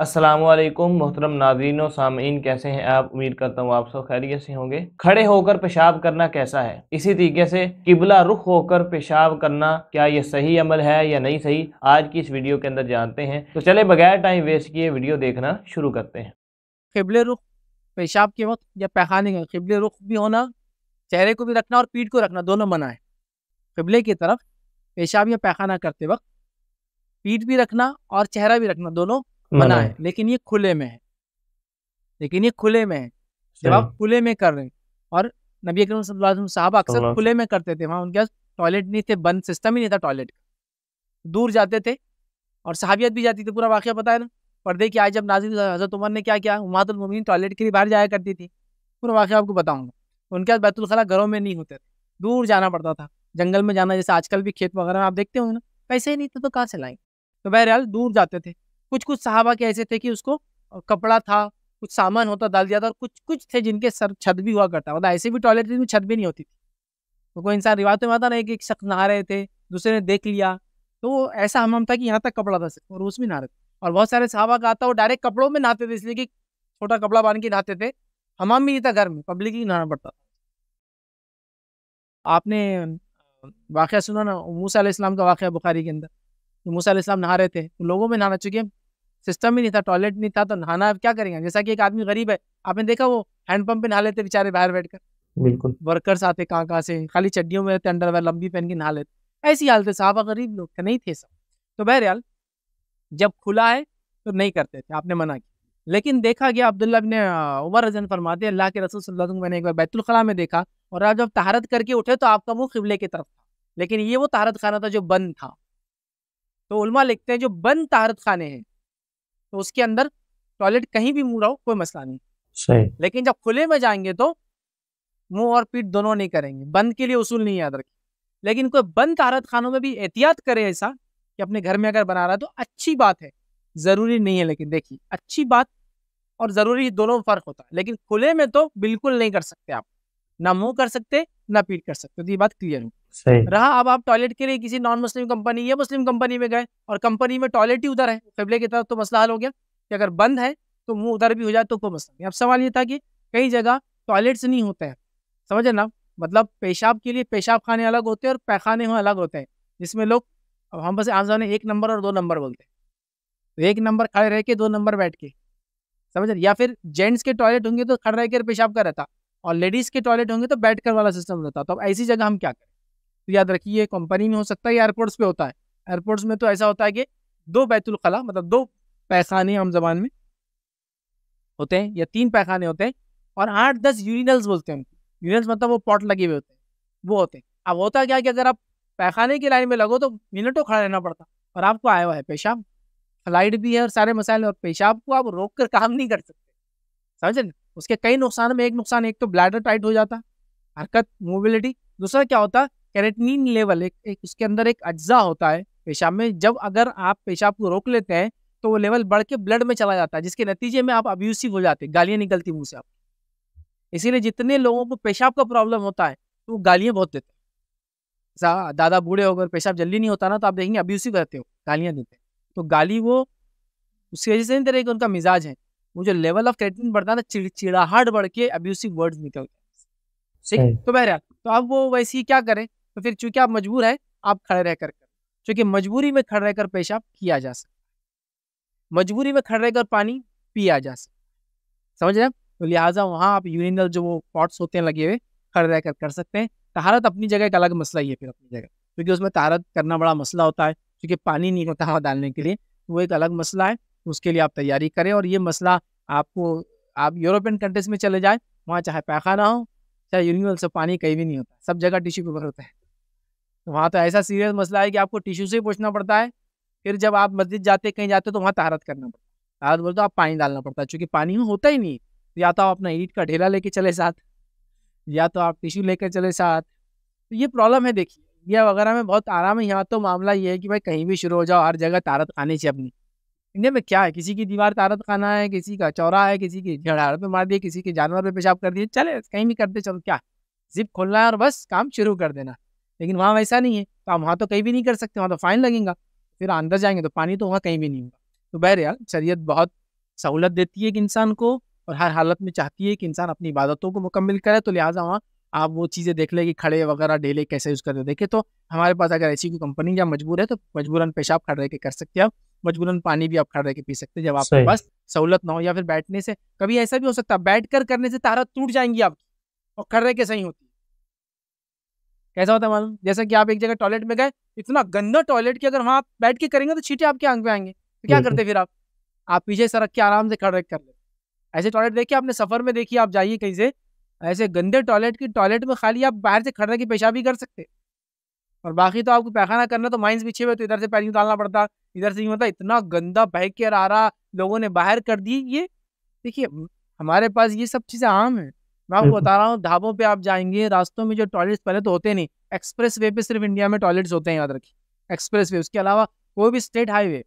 अस्सलामुअलैकुम मोहतरम नाज़रीन और सामीन, कैसे हैं आप? उम्मीद करता हूँ आप सब खैरियत से होंगे। खड़े होकर पेशाब करना कैसा है? इसी तरीके से किबला रुख होकर पेशाब करना, क्या ये सही अमल है या नहीं सही, आज की इस वीडियो के अंदर जानते हैं। तो चले बगैर टाइम वेस्ट किए वीडियो देखना शुरू करते हैं। क़िबले रुख पेशाब के वक्त या पैखाने का क़िबले रुख भी होना, चेहरे को भी रखना और पीठ को रखना दोनों मना है। क़िबले की तरफ पेशाब या पैखाना करते वक्त पीठ भी रखना और चेहरा भी रखना दोनों मना है, लेकिन ये खुले में है। जब आप खुले में कर रहे हैं, और नबी अकरम सल्लल्लाहु अलैहि वसल्लम साहब अक्सर खुले में करते थे, वहाँ उनके पास टॉयलेट नहीं थे, बंद सिस्टम ही नहीं था टॉयलेट का। दूर जाते थे और सहाबियत भी जाती थी, पूरा वाक़या पता है ना। पर्दे की आयत जब नाज़िल हुई, हज़रत उमर ने क्या किया, उम्महातुल मोमिनीन टॉयलेट के लिए बाहर जाया करती थी, पूरा वाक़या आपको बताऊँगा। उनके पास बैतुल खला घरों में नहीं होते थे, दूर जाना पड़ता था, जंगल में जाना, जैसे आजकल भी खेत वगैरह में आप देखते होंगे ना, पैसे ही नहीं थे तो कहाँ से लाएंगे। तो बहरहाल दूर जाते थे। कुछ कुछ सहाबा के ऐसे थे कि उसको कपड़ा था, कुछ सामान होता डाल दिया था, और कुछ कुछ थे जिनके सर छत भी हुआ करता, मतलब ऐसे भी टॉयलेट में छत भी नहीं होती थी। तो कोई इंसान रिवायत में आता ना, एक शख्स नहा रहे थे, दूसरे ने देख लिया, तो ऐसा हमाम था कि यहाँ तक कपड़ा था सिर्फ, और उसमें नहा रहे थे। और बहुत सारे सहाबा का आता, वो डायरेक्ट कपड़ों में नहाते थे, इसलिए कि छोटा कपड़ा बांध के नहाते थे, हमाम भी नहीं था घर में, पब्लिक ही नहाना पड़ता था। आपने वाक़या सुना ना मूसा अलैहिस्सलाम का वाक़या बुखारी के अंदर, तो मूसा अलैहिस्सलाम नहा रहे थे, तो लोगों में नहाना, चूंकि सिस्टम ही नहीं था, टॉयलेट नहीं था, तो नहाना क्या करेंगे। जैसा कि एक आदमी गरीब है, आपने देखा वो हैंडपंप पे नहा लेते बेचारे बाहर बैठकर, बिल्कुल। वर्कर्स आते कहाँ कहाँ से, खाली चड्डियों में रहते, अंडरवेयर लंबी पहन के नहा लेते। ऐसी हालत है, साहबा गरीब लोग थे, नहीं थे सब। तो बहरहाल जब खुला है तो नहीं करते थे, आपने मना किया। लेकिन देखा गया, अब्दुल्ला इब्न उमर रज़ियल्लाहु अन्हु फरमाते हैं, अल्लाह के रसूल सल्लल्लाहु अलैहि वसल्लम, मैंने एक बार बैतुल खला में देखा, और आप जब तहारत करके उठे तो आपका मुंह किबले की तरफ था, लेकिन ये वो तहारत खाना था जो बंद था। तो उलमा लिखते हैं जो बंद तहारत खाने हैं तो उसके अंदर टॉयलेट कहीं भी मुंह रहो कोई मसला नहीं, सही। लेकिन जब खुले में जाएंगे तो मुंह और पीठ दोनों नहीं करेंगे। बंद के लिए उसूल नहीं याद रखें, लेकिन कोई बंद तहारत खानों में भी एहतियात करे, ऐसा कि अपने घर में अगर बना रहा है तो अच्छी बात है, जरूरी नहीं है। लेकिन देखिए, अच्छी बात और जरूरी दोनों में फर्क होता है। लेकिन खुले में तो बिल्कुल नहीं कर सकते आप, ना मुंह कर सकते ना पीठ कर सकते, तो ये बात क्लियर हो सही। रहा। अब आप टॉयलेट के लिए किसी नॉन मुस्लिम कंपनी या मुस्लिम कंपनी में गए, और कंपनी में टॉयलेट ही उधर है क़िबले की तरफ, तो मसला हल हो गया कि अगर बंद है तो मुंह उधर भी हो जाए तो कोई मसला नहीं। अब सवाल ये था कि कई जगह टॉयलेट्स नहीं होते हैं, समझे ना, मतलब पेशाब के लिए पेशाब खाने अलग होते हैं और पैखाने वहाँ अलग होते हैं, जिसमें लोग, अब हम बस आम ने 1 नंबर और 2 नंबर बोलते हैं, तो 1 नंबर खड़े रह के 2 नंबर बैठ के, समझ रहे। या फिर जेंट्स के टॉयलेट होंगे तो खड़े रह कर पेशाब का रहता, और लेडीज के टॉयलेट होंगे तो बैठ कर वाला सिस्टम रहता। तो अब ऐसी जगह हम क्या करें। तो याद रखिए, कंपनी में हो सकता है या एयरपोर्ट्स पे होता है। एयरपोर्ट्स में तो ऐसा होता है कि 2 बैतुल खला, मतलब 2 पैखाने आम जबान में होते हैं, या 3 पैखाने होते हैं, और 8-10 यूरिनल्स बोलते हैं। यूरिनल्स मतलब वो पॉट लगे हुए होते हैं, वो होते हैं। अब होता क्या है कि अगर आप पैखाने की लाइन में लगो तो मिनटों खड़ा रहना पड़ता, और आपको आया हुआ है पेशाब, फ्लाइट भी है और सारे मसाइल, और पेशाब को आप रोक कर काम नहीं कर सकते, समझे ना। उसके कई नुकसान में एक नुकसान, एक तो ब्लैडर टाइट हो जाता, हरकत मोबिलिटी। दूसरा क्या होता, कैरेटिनिन लेवल, एक उसके अंदर एक अज्जा होता है पेशाब में, जब अगर आप पेशाब को रोक लेते हैं तो वो लेवल बढ़ के ब्लड में चला जाता है, जिसके नतीजे में आप अब्यूसिव हो जाते हैं, गालियां निकलती मुंह से आप। इसीलिए जितने लोगों को पेशाब का प्रॉब्लम होता है तो वो गालियां बहुत देते हैं। दादा बूढ़े होकर पेशाब जल्दी नहीं होता ना, तो आप देखेंगे अब्यूसिव रहते हो, गालियां देते हैं। तो गाली वो उसकी वजह से नहीं दे रही कि उनका मिजाज है, वो जो लेवल ऑफ क्रिएटिनिन बढ़ता है ना, चिड़चिड़ाहट बढ़ के अब्यूसिव वर्ड्स निकलते हैं, ठीक। तो बहरहाल, तो अब वो वैसे ही क्या करें, तो फिर चूंकि आप मजबूर है, आप खड़े रहकर करें, क्योंकि मजबूरी में खड़े रहकर पेशाब किया जा सकता, मजबूरी में खड़े रहकर पानी पिया जा सकता, समझ रहे हैं। तो लिहाजा वहाँ आप यूरिनल जो वो पॉट्स होते हैं लगे हुए, खड़े रहकर कर सकते हैं। तहारत अपनी जगह एक अलग मसला ही है फिर अपनी जगह, क्योंकि उसमें तहारत करना बड़ा मसला होता है, क्योंकि पानी नहीं होता वहाँ डालने के लिए, वो एक अलग मसला है। उसके लिए आप तैयारी करें, और ये मसला आपको, आप यूरोपियन कंट्रीज में चले जाए, वहाँ चाहे पैखाना हो चाहे यूरिनल से पानी कहीं भी नहीं होता, सब जगह टिश्यू पेपर होता है। तो वहाँ तो ऐसा सीरियस मसला है कि आपको टिश्यू से ही पूछना पड़ता है। फिर जब आप मस्जिद जाते कहीं जाते तो वहाँ तहारत करना पड़ता है, तहारत बोलते आप पानी डालना पड़ता है, क्योंकि पानी में होता ही नहीं। या तो आप अपना ईंट का ढेला लेके चले साथ, या तो आप टिश्यू लेकर चले साथ। तो ये प्रॉब्लम है। देखिए, इंडिया वगैरह में बहुत आराम है, यहाँ तो मामला ये है कि भाई कहीं भी शुरू हो जाओ, हर जगह तहारत खानी चाहिए अपनी। इंडिया में क्या है, किसी की दीवार तारत खाना है, किसी का चौरा है, किसी की झाड़ पे मार दिए, किसी के जानवर पे पेशाब कर दिए, चले कहीं भी करते चलो, क्या जिप खोलना है और बस काम शुरू कर देना। लेकिन वहाँ वैसा नहीं है, तो आप वहाँ तो कहीं भी नहीं कर सकते, वहाँ तो फाइन लगेगा। फिर अंदर जाएंगे तो पानी तो वहाँ कहीं भी नहीं होगा। तो बहरहाल शरीयत बहुत सहूलत देती है कि इंसान को, और हर हालत में चाहती है कि इंसान अपनी इबादतों को मुकम्मल करे। तो लिहाजा वहाँ आप वो चीज़ें देख ले कि खड़े वगैरह ढेले कैसे यूज़ करते देखे। तो हमारे पास अगर ऐसी कोई कंपनी या मजबूर है तो मजबूरन पेशाब खड़े रह के कर सकते हैं आप, मजबूरन पानी भी आप खड़े रह के पी सकते हैं जब आपके सही। पास सहूलत ना हो। या फिर बैठने से कभी ऐसा भी हो सकता है, बैठ कर करने से ताकत टूट जाएंगी आपकी और खड़े रह के सही होती है। कैसा होता है मालूम, जैसे कि आप एक जगह टॉयलेट में गए, इतना गंदा टॉयलेट कि अगर वहाँ आप बैठ के करेंगे तो छींटे आपके आंख पे आएंगे, तो क्या बिल्कुल। करते फिर आप पीछे सरक के आराम से खड़े रह के कर लेते। ऐसे टॉयलेट देखिए आपने, सफर में देखिए, आप जाइए कहीं से, ऐसे गंदे टॉयलेट की टॉयलेट में खाली आप बाहर से खड़े रह के पेशाब ही कर सकते, और बाकी तो आपको पैखाना करना तो माइंस बिछे हुए, तो इधर से पैर निकालना पड़ता, इधर से मतलब इतना गंदा बह के आ रहा, लोगों ने बाहर कर दी। ये देखिए हमारे पास ये सब चीजें आम है। मैं आपको बिल्कुल। बता रहा हूँ, ढाबों पे आप जाएंगे, रास्तों में जो टॉयलेट्स पहले तो होते नहीं, एक्सप्रेस वे पे सिर्फ इंडिया में टॉयलेट्स होते हैं, याद रखिए। एक्सप्रेस वे, उसके अलावा कोई भी स्टेट हाईवे,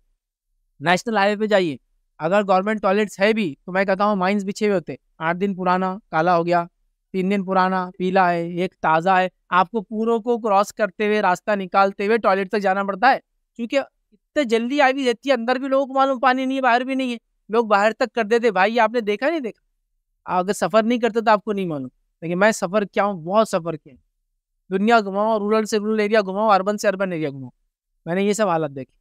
नेशनल हाईवे पे जाइए, अगर गवर्नमेंट टॉयलेट्स है भी तो मैं कहता हूँ माइंस बिछे हुए होते, 8 दिन पुराना काला हो गया, 3 दिन पुराना पीला है, एक ताज़ा है। आपको पूरों को क्रॉस करते हुए, रास्ता निकालते हुए टॉयलेट तक जाना पड़ता है, क्योंकि इतने जल्दी आई भी रहती है, अंदर भी लोगों को मालूम पानी नहीं है, बाहर भी नहीं है, लोग बाहर तक कर देते। भाई आपने देखा नहीं देखा, अगर सफ़र नहीं करते तो आपको नहीं मालूम, लेकिन मैं सफ़र किया हूँ, बहुत सफ़र किया, दुनिया घुमाओ, रूरल से रूरल एरिया घुमाओ, अर्बन से अर्बन एरिया घुमाओ, मैंने ये सब हालत देखी।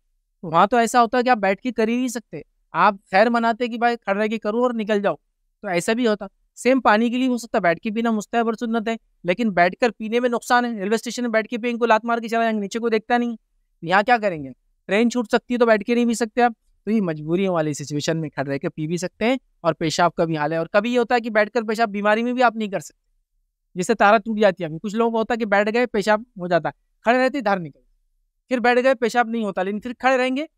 तो वहाँ तो ऐसा होता है कि आप बैठ के कर ही नहीं सकते, आप खैर मनाते कि भाई खड़े रह के करो और निकल जाओ, तो ऐसा भी होता। सेम पानी के लिए हो सकता है, बैठ के पीना मुस्तहब और सुन्नत है, लेकिन बैठकर पीने में नुकसान है। रेलवे स्टेशन में बैठ के पिएंगे को लात मार के चला जाएंगे, नीचे को देखता नहीं। यहाँ क्या करेंगे, ट्रेन छूट सकती है तो बैठ के नहीं पी सकते आप, तो ये मजबूरियों वाली सिचुएशन में खड़े रह के पी भी सकते हैं। और पेशाब का भी हाल है, और कभी ये होता है कि बैठकर पेशाब बीमारी में भी आप नहीं कर सकते, जिससे तारा टूट जाती है। कुछ लोगों को होता है कि बैठ गए पेशाब हो जाता है, खड़े रहते ही धार निकल, फिर बैठ गए पेशाब नहीं होता, लेकिन फिर खड़े रहेंगे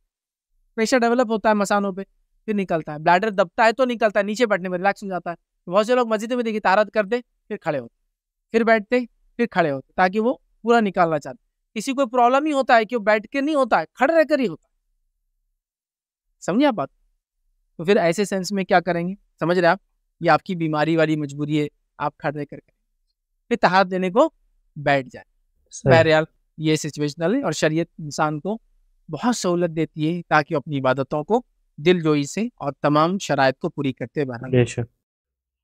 प्रेशर डेवलप होता है मसानों पे, फिर निकलता है, ब्लैडर दबता है तो निकलता है, नीचे बैठने में रिलैक्स हो जाता है। तो बहुत से लोग मस्जिद में देखिए तारत करते फिर खड़े होते, फिर बैठते फिर खड़े होते, ताकि वो पूरा निकालना चाहते। किसी को प्रॉब्लम ही होता है कि वो बैठ के नहीं होता है, खड़े रहकर ही होता है। समझिए आप बात। तो फिर ऐसे सेंस में क्या करेंगे, समझ रहे आप, ये आपकी बीमारी वाली मजबूरी है, आप खड़े रहकर करें, फिर तहारत देने को बैठ जाए। सही। बहरहाल ये सिचुएशनल है, और शरीयत इंसान को बहुत सहूलत देती है ताकि अपनी इबादतों को दिलजोई से और तमाम शराइत को पूरी करते हुए बहरहाल। बेशक।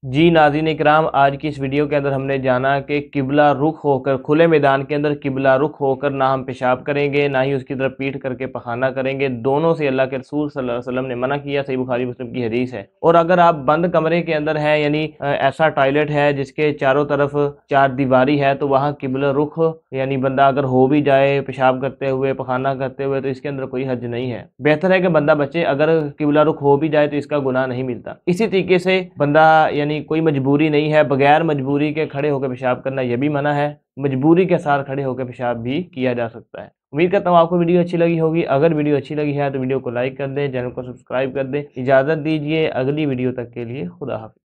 जी नाज़रीन इकराम, आज की इस वीडियो के अंदर हमने जाना कि किबला रुख होकर, खुले मैदान के अंदर किबला रुख होकर ना हम पेशाब करेंगे, ना ही उसकी तरफ पीठ करके पखाना करेंगे। दोनों से अल्लाह के रसूल सल्लल्लाहु अलैहि वसल्लम ने मना किया, सही बुखारी मुस्लिम की हदीस है। और अगर आप बंद कमरे के अंदर हैं, यानी ऐसा टॉयलेट है जिसके चारों तरफ चार दीवारी है, तो वहाँ किबला रुख, यानी बंदा अगर हो भी जाए पेशाब करते हुए, पखाना करते हुए, तो इसके अंदर कोई हर्ज नहीं है। बेहतर है कि बंदा बचे, अगर किबला रुख हो भी जाए तो इसका गुनाह नहीं मिलता। इसी तरीके से बंदा, यानी कोई मजबूरी नहीं है, बगैर मजबूरी के खड़े होकर पेशाब करना यह भी मना है, मजबूरी के साथ खड़े होकर पेशाब भी किया जा सकता है। उम्मीद करता हूँ आपको वीडियो अच्छी लगी होगी। अगर वीडियो अच्छी लगी है तो वीडियो को लाइक कर दें, चैनल को सब्सक्राइब कर दें। इजाज़त दीजिए, अगली वीडियो तक के लिए खुदा हाफिज़।